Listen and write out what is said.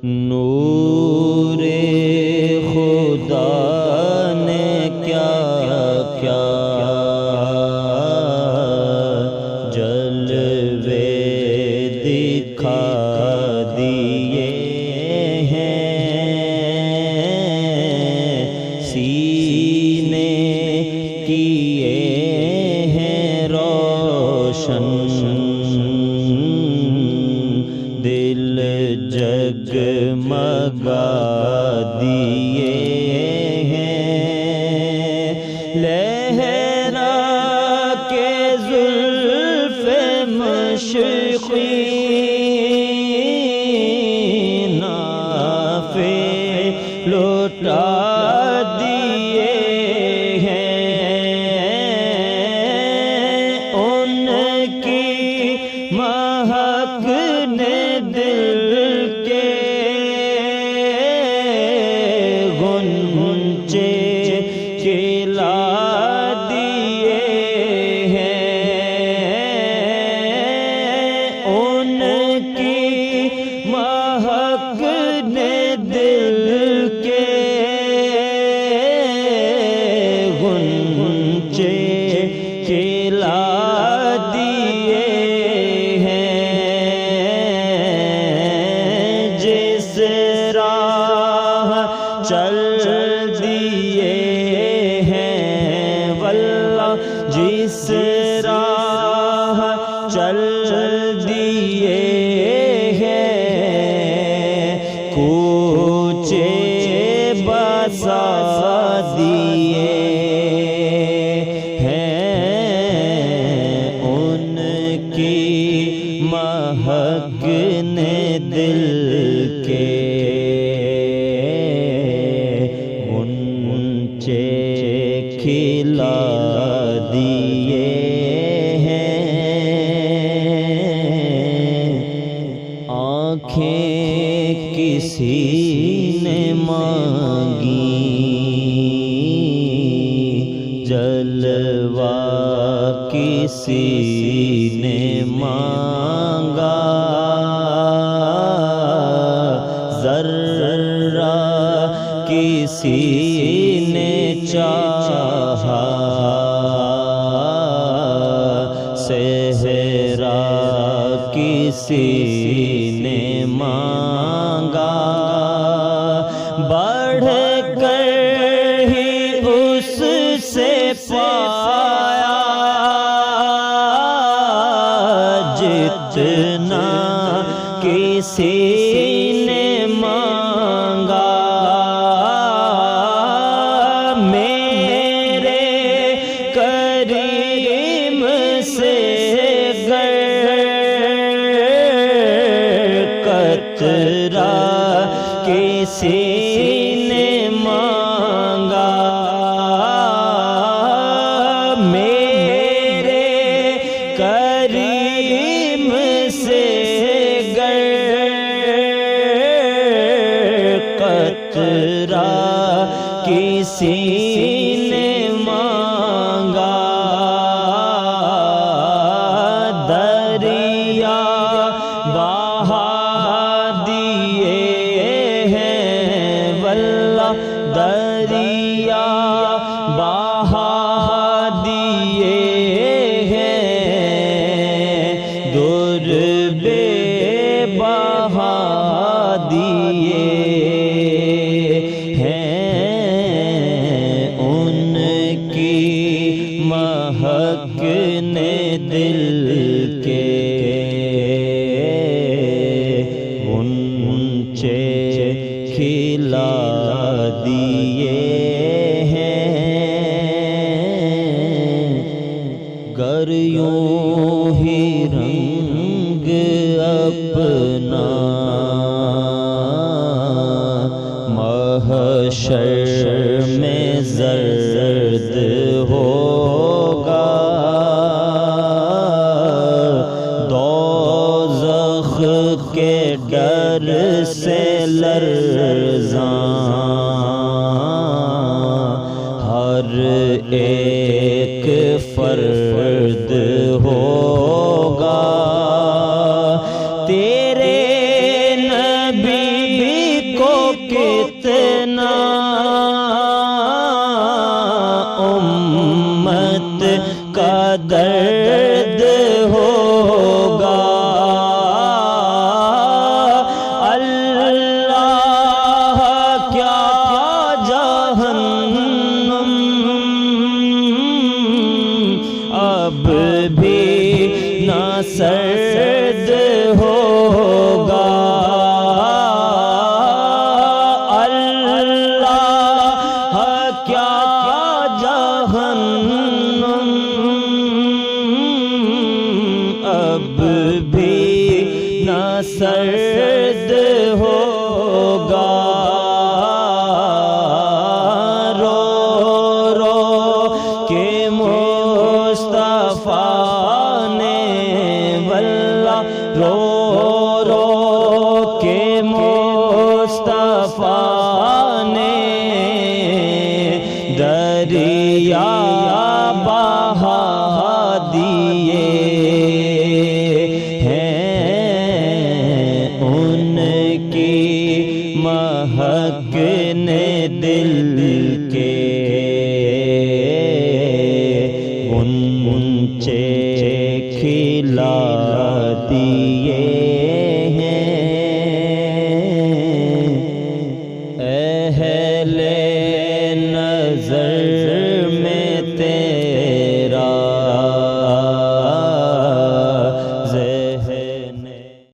نور خدا نے کیا کیا جلوے دکھا دیے ہیں، سینے کیے ہیں روشن، دل جگمگا دیے ہیں، لہرا کے زلف مشرقی نافع لوٹا دیے ہیں، ان کی مہک نے دل کے غنچے کھلا دیے ہیں، ان کی مہک نے دل کے غنچے کھلا دیے ہیں، جس راہ چل دیے ہیں واللہ، جس راہ چل دیے ہیں، کوچے بسا دیے ہیں، ان کی مہک نے دل کے غنچے کھلا دیے ہیں، آنکھیں کسی نے مانگی جلوہ کسی نے مانگا، ذرہ کسی نے چاہا، صحرا کسی نے مانگا، بڑھ کر ہی اس سے پایا جتنا کسی نے مانگا، میرے کریم سے گر قطرہ کسی نے مانگا، میرے کریم سے گر قطرہ کسی نے مانگا، دریا بہا دیے ہیں واللہ، دریا بہا دیے ہیں، در بے بہا دیے ہیں، ان کی مہک نے دل کے غنچے کھلا دیے ہیں، گر یوں ہی رنگ اپنا محشر میں زرد ہوگا، دوزخ کے کے ڈر سے لرزاں، ہر ایک فرد ہوگا تیرے نبی کو کتنا امت کا درد ہوگا، اللہ کیا جہنم اب بھی نہ سرد ہوگا، اللہ کیا جہنم اب بھی نہ سرد ہوگا، رو رو کے مصطفیٰ نے واللہ، رو رو کے مصطفیٰ نے دریا بہا دیے ہیں، ان کی مہک نے دل